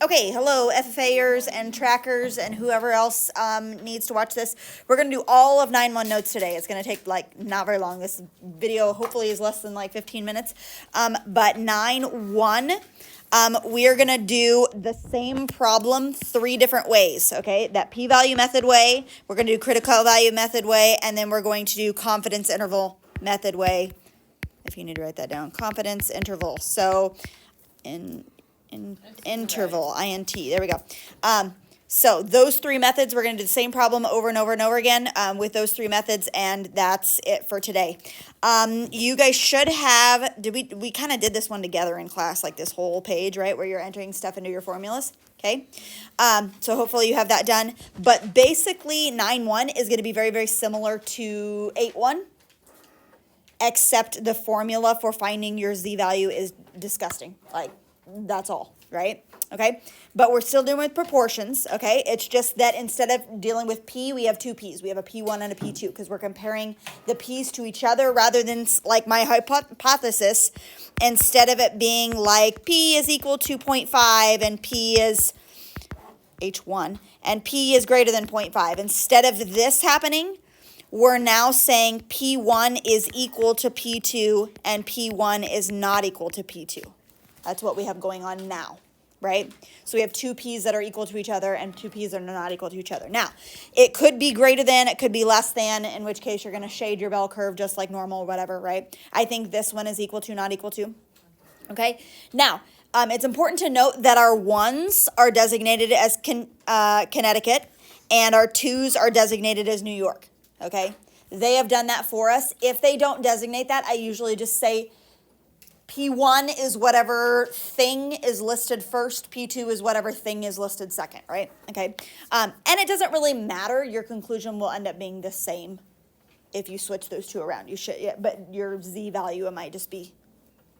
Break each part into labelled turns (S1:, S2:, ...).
S1: Okay, hello FFAers and trackers and whoever else needs to watch this. We're going to do all of 9-1 notes today. It's going to take like not very long. This video hopefully is less than like 15 minutes. But 9-1, we are going to do the same problem 3 different ways, okay? That p-value method way, we're going to do critical value method way, and then we're going to do confidence interval method way. If you need to write that down, confidence interval. So interval, INT, there we go. So those 3 methods, we're going to do the same problem over and over and over again with those 3 methods, and that's it for today. You guys should have, we kind of did this one together in class, like this whole page, right, where you're entering stuff into your formulas, okay? So hopefully you have that done, but basically 9-1 is going to be very, very similar to 8-1, except the formula for finding your z-value is disgusting, like, that's all, right? Okay, but we're still doing with proportions, okay? It's just that instead of dealing with p, we have 2 p's. We have a p1 and a p2 because we're comparing the p's to each other rather than like my hypothesis. Instead of it being like p is equal to 0.5 and p is h1 and p is greater than 0.5. Instead of this happening, we're now saying p1 is equal to p2 and p1 is not equal to p2. That's what we have going on now, right? So we have 2 p's that are equal to each other and 2 p's that are not equal to each other. Now, it could be greater than, it could be less than, in which case you're going to shade your bell curve just like normal or whatever, right? I think this one is equal to, not equal to, okay? Now, it's important to note that our 1s are designated as Connecticut and our 2s are designated as New York, okay? They have done that for us. If they don't designate that, I usually just say P1 is whatever thing is listed first, P2 is whatever thing is listed second, right? Okay, and it doesn't really matter. Your conclusion will end up being the same if you switch those 2 around. You should, yeah, but your z value might just be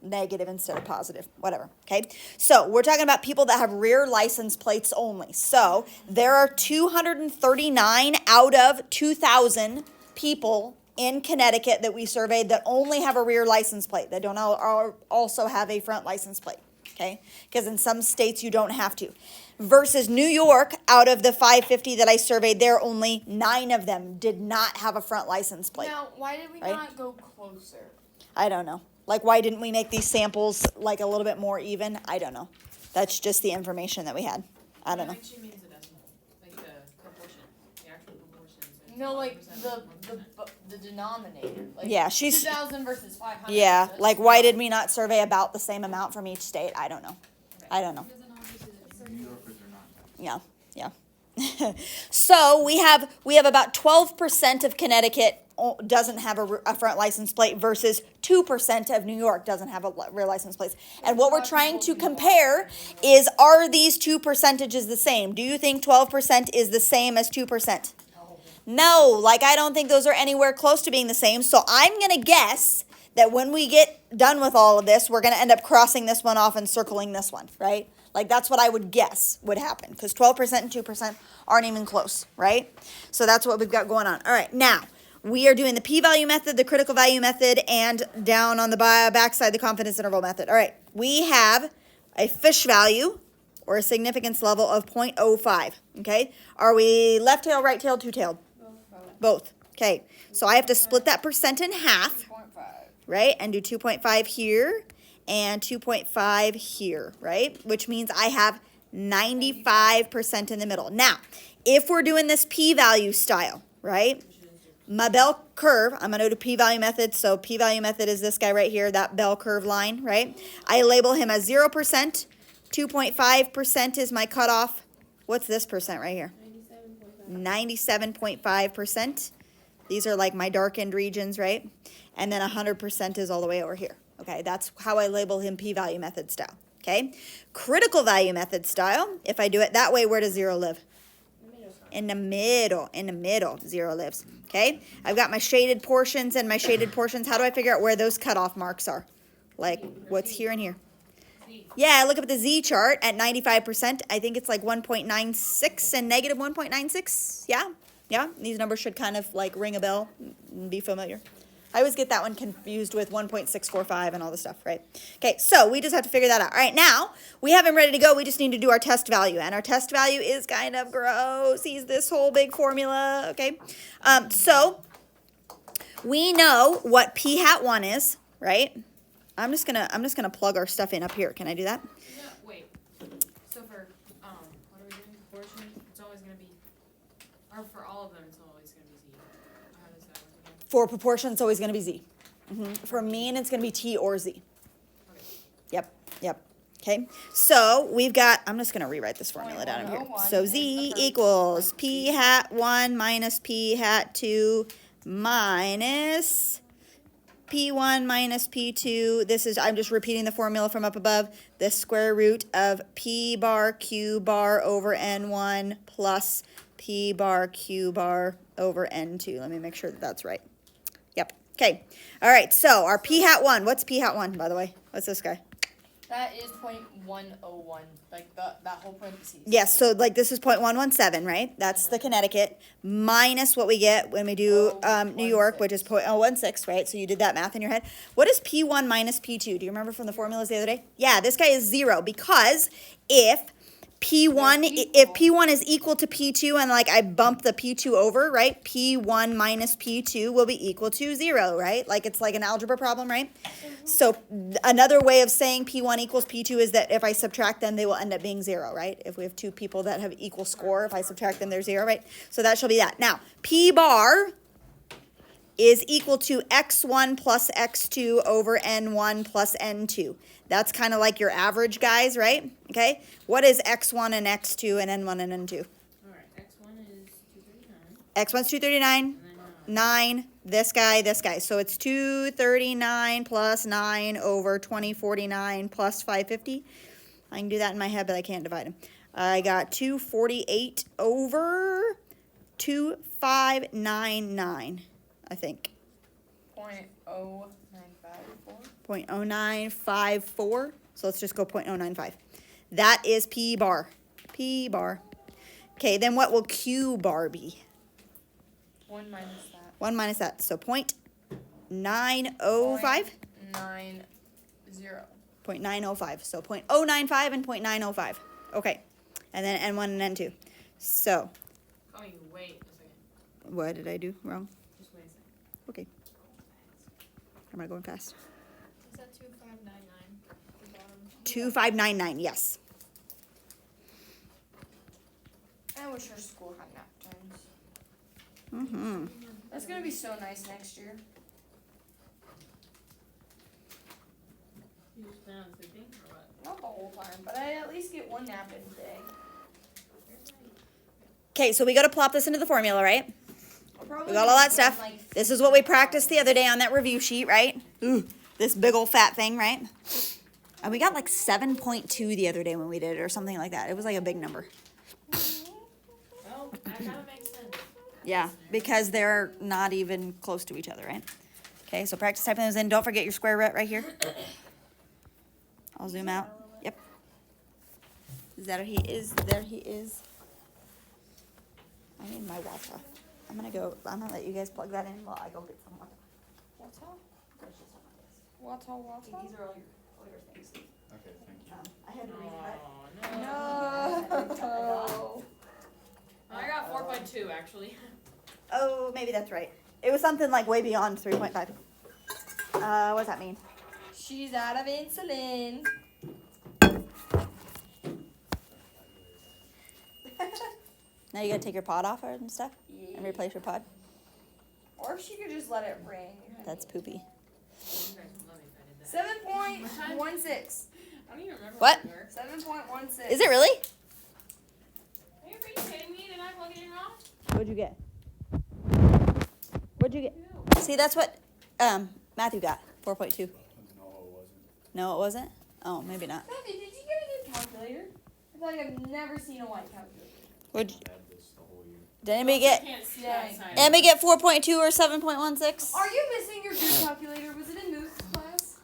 S1: negative instead of positive, whatever, okay? So we're talking about people that have rear license plates only. So there are 239 out of 2,000 people in Connecticut that we surveyed that only have a rear license plate. They don't also have a front license plate, okay? Because in some states you don't have to. Versus New York, out of the 550 that I surveyed there, only 9 of them did not have a front license plate.
S2: Now, why did we not go closer?
S1: I don't know. Like, why didn't we make these samples like a little bit more even? I don't know. That's just the information that we had. I don't know.
S3: She means the decimal, like the proportion, the actual proportions.
S2: No, like the denominator. Like
S1: Yeah, she's
S2: 2,000 versus 500.
S1: Yeah, like why did we not survey about the same amount from each state? I don't know. I don't know.
S3: New Yorkers are not.
S1: Yeah, yeah. So we have about 12% of Connecticut doesn't have a front license plate versus 2% of New York doesn't have a rear license plate. And what we're trying to compare is, are these 2 percentages the same? Do you think 12% is the same as 2%? No, like I don't think those are anywhere close to being the same. So I'm going to guess that when we get done with all of this, we're going to end up crossing this one off and circling this one, right? Like that's what I would guess would happen because 12% and 2% aren't even close, right? So that's what we've got going on. All right, now we are doing the p-value method, the critical value method, and down on the backside, the confidence interval method. All right, we have a fish value or a significance level of 0.05, okay? Are we left-tailed, right-tailed, two-tailed? Both. Okay, so I have to split that percent in half,
S2: 2.5.
S1: right? And do 2.5 here and 2.5 here, right? Which means I have 95% in the middle. Now, if we're doing this p-value style, right? My bell curve, I'm going to do p-value method. So p-value method is this guy right here, that bell curve line, right? I label him as 0%. 2.5% is my cutoff. What's this percent right here? 97.5%. These are like my darkened regions, right? And then 100% is all the way over here. Okay, that's how I label him p-value method style. Okay, critical value method style, if I do it that way, where does 0 live? In the middle, 0 lives. Okay, I've got my shaded portions and my shaded portions. How do I figure out where those cutoff marks are? Like what's here and here? Yeah, I look up at the Z chart at 95%. I think it's like 1.96 and negative 1.96. Yeah, these numbers should kind of like ring a bell and be familiar. I always get that one confused with 1.645 and all the stuff, right? Okay, so we just have to figure that out. All right, now we have him ready to go. We just need to do our test value, and our test value is kind of gross. He's this whole big formula, okay? So we know what p hat 1 is, right? I'm just gonna plug our stuff in up here. Can I do that?
S3: No, wait. So for, what are we doing? Proportions, it's always gonna be, or for all of them, it's always gonna be Z. How does that work again?
S1: For proportion, it's always gonna be z. For mean, it's gonna be t or z.
S3: Okay.
S1: Yep. Okay, so we've got, I'm just gonna rewrite this formula down here.
S2: 0.101
S1: So
S2: is
S1: z
S2: the first
S1: equals
S2: one.
S1: p hat 1 minus p hat 2 minus p1 minus p2. This is, I'm just repeating the formula from up above. The square root of p bar q bar over n1 plus p bar q bar over n2. Let me make sure that that's right. Yep, okay. All right, so our p hat 1, what's p hat 1, by the way? What's this guy?
S2: That is 0.101, like that whole parentheses.
S1: Yes, so like this is 0.117, right? That's the Connecticut, minus what we get when we do New York, which is 0.016, right? So you did that math in your head. What is P1 minus P2? Do you remember from the formulas the other day? Yeah, this guy is 0 because if P1 is equal to P2 and like I bump the P2 over, right? P1 minus P2 will be equal to 0, right? Like it's like an algebra problem, right? So another way of saying P1 equals P2 is that if I subtract them, they will end up being 0, right? If we have two people that have equal score, if I subtract them, they're 0, right? So that shall be that. Now, P bar is equal to x1 plus x2 over n1 plus n2. That's kind of like your average guys, right? Okay. What is x1 and x2 and n1 and n2?
S3: All right, X1 is 239.
S1: X1's 239,
S3: And then
S1: 9, this guy. So it's 239 plus 9 over 2049 plus 550. I can do that in my head, but I can't divide them. I got 248 over 2599, I think.
S2: 0.0954.
S1: 0.0954. So let's just go 0.095. That is P bar. P bar. Okay, then what will Q bar be?
S2: 1 minus that.
S1: 1 minus that. So 0.905?
S2: 0.90.
S1: 0.905. So 0.095 and 0.905. Okay. And then N1 and N2. So,
S3: oh, you wait a second.
S1: what did I do wrong?
S3: Just wait a second.
S1: Okay. Am I going fast?
S4: Is that 2599? The bottom.
S1: 2599, yes.
S2: I wish our school had nap times.
S1: Mm-hmm.
S2: That's gonna be so nice next year.
S3: You just plan on sleeping or what?
S2: Not the whole time, but I at least get one nap in a day.
S1: Okay, so we got to plop this into the formula, right?
S2: I'll probably
S1: We got all that
S2: spend,
S1: stuff.
S2: like,
S1: This is what we practiced the other day on that review sheet, right? Ooh, this big old fat thing, right? And we got like 7.2 the other day when we did it or something like that. It was like a big number.
S3: Well, that kind of makes sense.
S1: Yeah, because they're not even close to each other, right? Okay, so practice typing those in. Don't forget your square root right here. I'll zoom out. Yep. There he is. There he is. I need my water. I'm gonna let you guys plug that in while I go get some water.
S2: Wata wata.
S1: These are all your things.
S5: Okay, thank you.
S1: I had to
S3: Oh, no.
S2: No.
S3: I got 4.2 actually.
S1: Oh, maybe that's right. It was something like way beyond 3.5. What does that mean?
S2: She's out of insulin.
S1: Now you gotta take your pod off and stuff
S2: Yeah.
S1: and replace your pod.
S2: Or she could just let it ring.
S1: That's poopy.
S3: You guys would love me if I did that.
S2: 7.16.
S3: I don't even remember
S1: What?
S3: it worked.
S2: 7.16.
S1: Is it really?
S3: Are you freaking kidding me? Did I plug it in wrong?
S1: What'd you get? What'd you get?
S3: Ew.
S1: See, that's what Matthew got. 4.2.
S5: No, it wasn't.
S1: No, it wasn't? Oh, maybe not.
S2: Matthew, did you get a new calculator? I feel like I've never seen a white calculator.
S1: Would
S5: I had this the whole year.
S1: did anybody
S3: I
S1: get
S3: can't see
S2: Yeah.
S3: outside.
S1: anybody get 4.2 or 7.16?
S2: Are you missing your Greek calculator? Was it in Mook's class?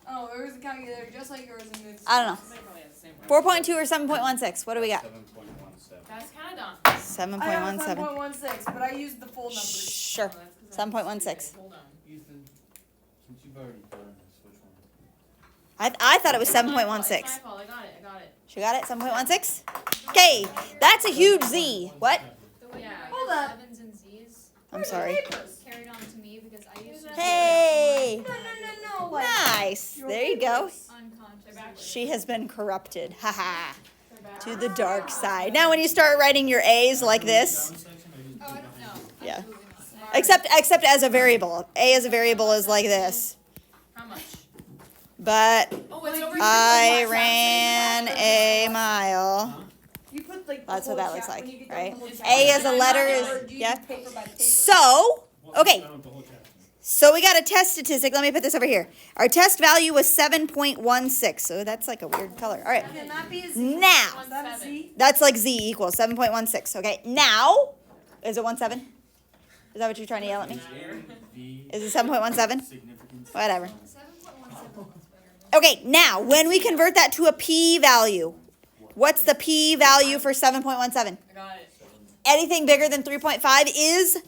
S2: Oh, there was a calculator just like yours in Mook's.
S1: I don't know.
S3: They probably have the same one.
S1: 4.2 or 7.16? What do we got?
S5: 7.17.
S3: That's kind of dumb.
S2: I got
S1: 7.17.
S2: 7.16, but I used the full numbers.
S1: Sure.
S3: Oh, that's 'cause I
S1: 7.16.
S3: Hold on.
S5: Ethan, You've already done this, which one?
S1: I thought it was
S3: It's my fault,
S1: 7.16.
S3: It's my fault. I got it.
S1: She got it? 7.16? Okay, that's a huge Z. What?
S4: The way
S3: Yeah.
S4: you
S2: Hold
S4: write
S2: up.
S4: your sevens and Z's
S1: I'm sorry.
S4: carried on to me because I used to
S1: Hey!
S2: No, like,
S1: Nice. There you go.
S4: unconsciously.
S1: She has been corrupted. Haha. To the dark side. Now when you start writing your A's like this,
S5: Down section or just
S4: Oh, I
S5: behind
S4: don't know.
S5: it?
S1: Yeah.
S4: Absolutely not.
S1: except as a variable. A as a variable is like this.
S3: How much?
S1: But
S3: Oh, it's over
S1: I
S3: here.
S1: ran a mile.
S2: you put like
S1: That's
S2: the
S1: what that
S2: whole
S1: looks
S2: chap-
S1: like,
S2: when you get done
S1: right?
S2: with the whole
S3: It's
S2: chapter,
S1: A as a
S3: I'm
S1: letter
S3: not
S1: is,
S3: gonna-
S2: or do you
S1: yeah.
S2: use paper by paper?
S1: So,
S5: Well,
S1: okay.
S5: done with the whole chapter.
S1: So we got a test statistic. Let me put this over here. Our test value was 7.16. So that's like a weird color. All right.
S2: Can that be a Z?
S1: Now,
S2: Is that a Z?
S1: that's like Z equals 7.16. Okay. Now, is it 17? Is that what you're trying to yell at me?
S5: V
S1: Is it 7.17?
S5: significance.
S1: Whatever.
S4: 7.17.
S1: Okay, now when we convert that to a p-value, what's the p-value for 7.17?
S3: I got it.
S1: Anything bigger than 3.5 is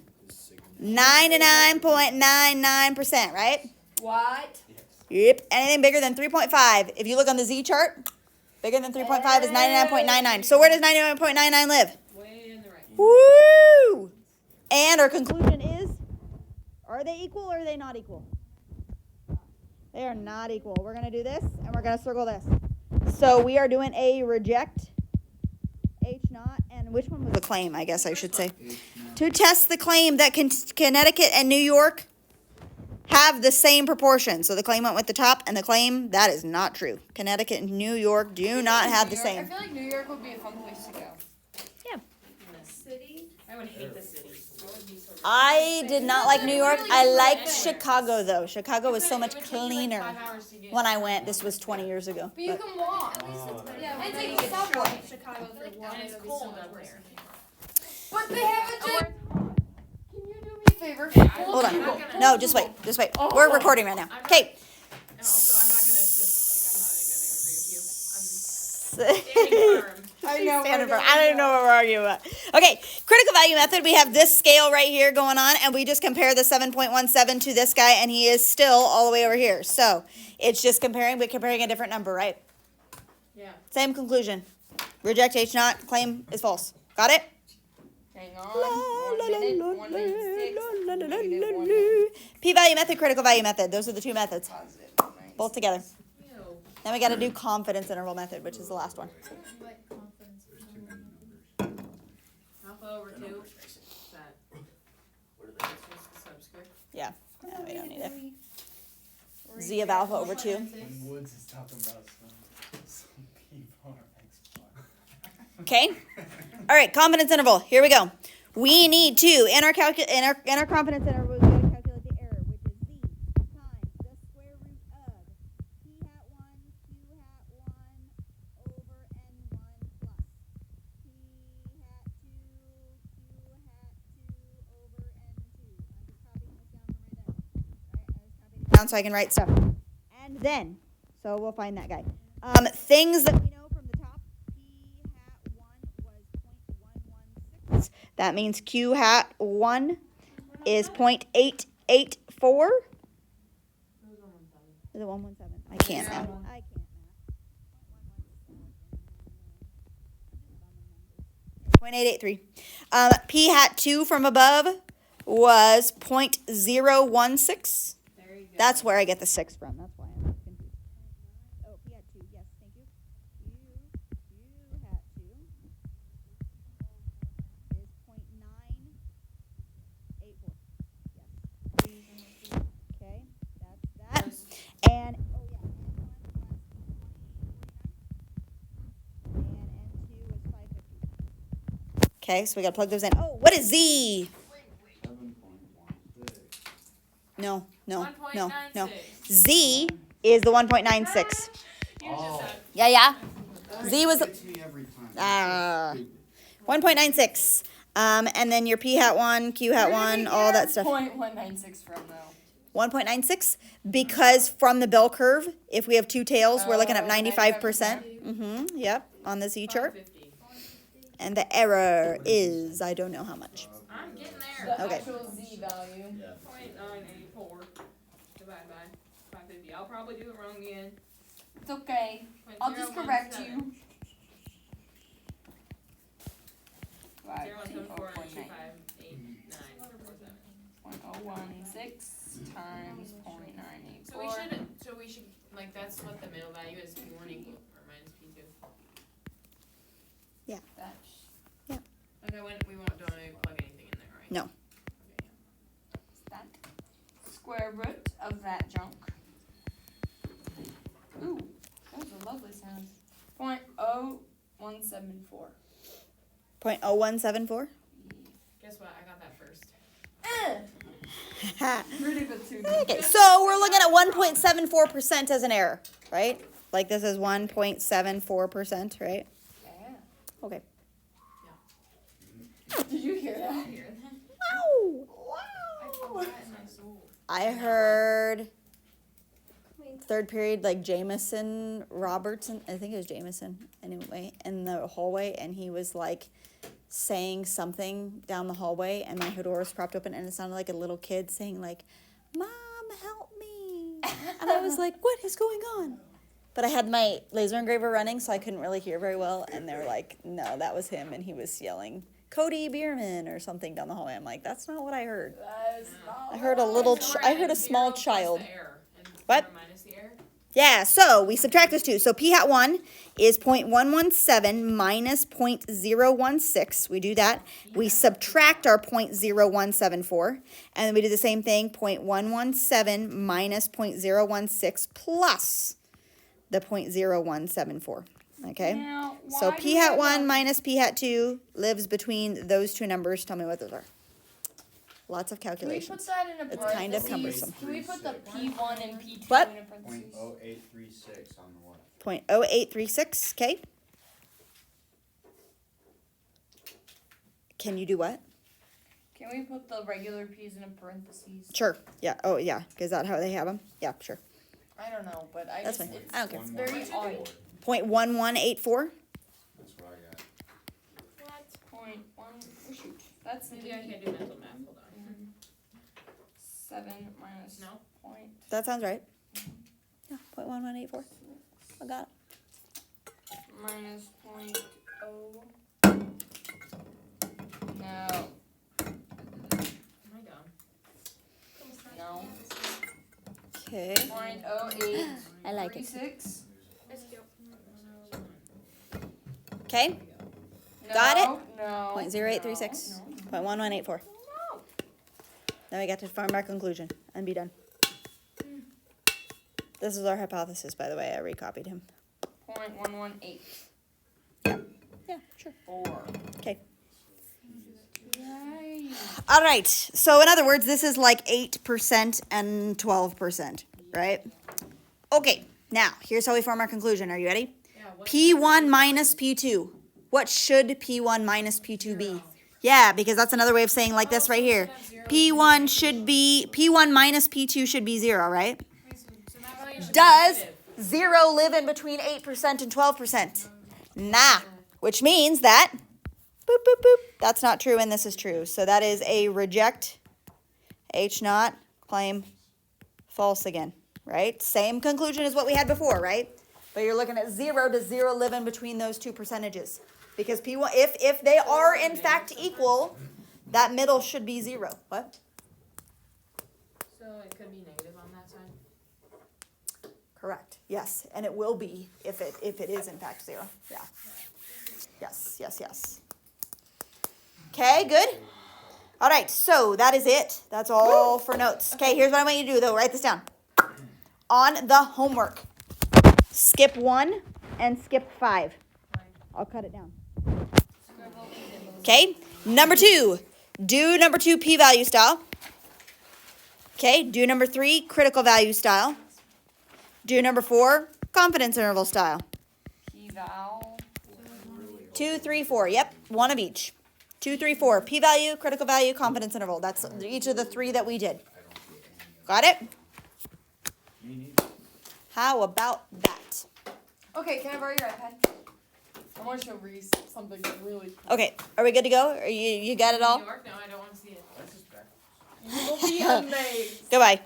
S1: 99.99%, right?
S2: What?
S1: Yep. Anything bigger than 3.5, if you look on the Z chart, bigger than 3.5 is 99.99. So where does 99.99 live?
S3: Way in the right.
S1: Woo! And our conclusion is, are they equal or are they not equal? They are not equal. We're going to do this, and we're going to circle this. So we are doing a reject, H naught, and which one was the claim, I guess I should say. To test the claim that Connecticut and New York have the same proportion. So the claim went with the top, and the claim, that is not true. Connecticut and New York do not have the
S2: I
S1: same.
S2: feel like New York would be a fun place to go.
S4: City.
S3: I would hate the city. I would be so
S1: I did not like New York. I liked Chicago, though. Chicago was so much
S3: It would take you, like,
S1: cleaner.
S3: 5 hours to get-
S1: When I went, this was 20 years ago.
S2: But you
S1: But
S2: can walk.
S4: Yeah,
S2: And
S4: but
S2: take
S4: then
S2: the
S4: you
S2: subway.
S4: Chicago for one.
S3: And it's
S4: it'll be
S3: cold
S4: so
S3: up
S4: much
S3: there.
S2: But they have a
S3: Oh,
S2: gym.
S3: we're-
S2: Can you do me a favor?
S3: Yeah,
S2: Pull
S1: hold
S2: the
S1: on.
S2: people.
S1: No, just wait. Just wait. We're recording right now. Okay.
S3: And also, I'm not gonna I'm not gonna agree with you. I'm standing firm.
S2: I know.
S1: Standing for- I don't even know what we're arguing about. Okay, critical value method. We have this scale right here going on, and we just compare the 7.17 to this guy, and he is still all the way over here. So it's just comparing, but comparing a different number, right?
S3: Yeah.
S1: Same conclusion. Reject H naught. Claim is false. Got it?
S2: Hang on. 1 minute. 1 minute 6.
S1: P-value method, critical value method. Those are the two methods,
S2: Positive.
S1: both together.
S3: Ew.
S1: Then we got to do confidence interval method, which is the last one.
S4: Like confidence.
S3: Alpha over 2. Is that? That's just the subscript.
S1: Yeah, we don't need it. Z of alpha over 2.
S5: When Woods is talking about some P bar X bar.
S1: Okay. All right, confidence interval. Here we go. We need to in our confidence interval, we got to calculate the error, which is Z times the square root of P hat 1 Q hat 1 over N1 plus P hat 2 Q hat 2 over N2. I'm just copying this down from right there. Right, I was copying it down so I can write stuff. And then, so we'll find that guy. Things that we know from the top. P hat 1 was 0.116. That means Q hat 1 is 0.884. Is it 117? I can't math. I can't math. 0.883. P hat 2 from above was 0.016.
S3: There you go.
S1: That's where I get the 6 from. That's why I'm confused. Oh, P hat 2. Yes, thank you. Q hat 2 is 0.984. Yes. Okay, that's that. And oh yeah, N1 was 2049. And N2 was 550. Okay, so we gotta plug those in. Oh, what is Z?
S5: 7.16.
S1: No.
S3: 1.96.
S1: Z is the 1.96.
S3: You just said.
S1: Yeah. Z was
S5: Gets me every time.
S1: 1.96. And then your P hat 1, Q hat 1, all that stuff.
S2: 0.196 from though.
S1: 1.96 because from the bell curve, if we have two tails, we're looking at
S2: Oh,
S1: 95%. Yep, on the Z chart.
S3: 550.
S1: And the error is, I don't know how much.
S3: I'm getting
S2: The
S3: there.
S1: Okay.
S2: actual Z value.
S5: Yeah.
S3: 0.984 divided by. I'll probably do it wrong again.
S2: It's okay. I'll just correct you. 0.016 times 0.984.
S3: So we should, like, that's what the middle value is, P1 equal, or minus P2.
S2: That's
S3: Okay, we won't, don't plug anything in there, right?
S1: No.
S3: Okay,
S2: that. Square root of that junk. Ooh, those are lovely sounds. 0.0174.
S1: 0.0174.
S3: Guess what, I got that first.
S2: Pretty good too.
S1: Okay, so we're looking at 1.74% as an error, right? Like this is 1.74%, right?
S2: Yeah.
S1: Okay.
S2: Did you hear that?
S3: Hear that?
S1: Wow.
S3: I felt that in my soul.
S1: I heard third period, like Jameson Robertson, I think it was Jameson anyway, in the hallway, and he was like saying something down the hallway, and my door was propped open, and it sounded like a little kid saying like, "Mom, help me," and I was like, "What is going on?" But I had my laser engraver running, so I couldn't really hear very well, and they were like, "No, that was him," and he was yelling Cody Bierman or something down the hallway. I'm like, "That's not what I heard."
S2: That is not
S1: I heard a little.
S3: So we're
S1: I heard a
S3: adding
S1: small
S3: 0 plus
S1: child.
S3: the error, and
S1: What?
S3: 0 minus the error?
S1: Yeah, so we subtract those two. So p hat 1 is 0.117 minus 0.016. We do that. We subtract our 0.0174. And then we do the same thing, 0.117 minus 0.016 plus the 0.0174. Okay?
S2: Now,
S1: So
S2: why
S1: p
S2: do we
S1: hat
S2: have
S1: 1
S2: a-
S1: minus p hat 2 lives between those two numbers. Tell me what those are. Lots of
S2: Can we put
S1: calculations.
S2: that in a
S1: It's
S2: parentheses?
S1: kind of cumbersome.
S2: Can we put the P1 and P2
S1: What?
S2: in a parentheses?
S6: 0.0836 on the what?
S1: 0.0836, okay? Can you do what?
S2: Can we put the regular P's in a parentheses?
S1: Sure. Yeah. Oh, yeah. Is that how they have them? Yeah, sure.
S2: I don't know, but I
S1: That's
S2: just
S1: fine.
S2: it's,
S1: I don't care.
S2: it's very odd.
S1: 0.1184.
S6: That's what I got.
S2: Point one. Oh shoot, that's
S3: Maybe I can't do mental math, hold on.
S2: 7 minus
S3: No?
S2: point.
S1: That sounds right. Yeah, 0.1184. I got it.
S2: Minus point oh. No,
S3: Am I dumb?
S2: no.
S1: Okay.
S2: 0.0836.
S1: I like it.
S2: 36.
S1: Okay.
S2: No,
S1: Got it?
S2: No.
S1: 0.0836.
S2: No.
S1: 0.1184.
S2: No.
S1: Then we got to form our conclusion and be done. This is our hypothesis, by the way. I recopied him.
S2: 0.118.
S1: Yeah, sure.
S2: 4.
S1: Okay.
S2: Yay.
S1: All right. So in other words, this is like 8% and 12%, right? Okay. Now, here's how we form our conclusion. Are you ready?
S3: Yeah, what's
S1: P1 minus P2. What should P1 minus P2 be? Yeah, because that's another way of saying like this right here. P1 should be, P1 minus P2 should be 0, right?
S3: So that value should be
S1: Does
S3: negative.
S1: 0 live in between 8% and 12%? Nah, which means that, boop, boop, boop, that's not true and this is true. So that is a reject, H not, claim, false again, right? Same conclusion as what we had before, right? But you're looking at 0, does 0 live in between those two percentages? Because P1, if they are in fact equal, that middle should be 0. What?
S3: So it could be negative on that side?
S1: Correct. Yes, and it will be if it is in fact 0. Yeah. Yes, yes, yes. Okay, good. All right, so that is it. That's all for notes. Okay, here's what I want you to do though. Write this down. On the homework, skip 1 and skip 5. I'll cut it down. Okay, number 2, do number 2 p-value style. Okay, do number 3 critical value style. Do number 4 confidence interval style.
S2: P-val.
S1: 2, 3, 4. Yep, one of each. 2, 3, 4. P-value, critical value, confidence interval. That's each of the 3 that we did. Got it? How about that?
S2: Okay, can I borrow your iPad? I want to show Reese something really cool.
S1: Okay, are we good to go? Are you got it all?
S3: New York? No, I don't want to see it.
S2: You will be amazed.
S1: Goodbye.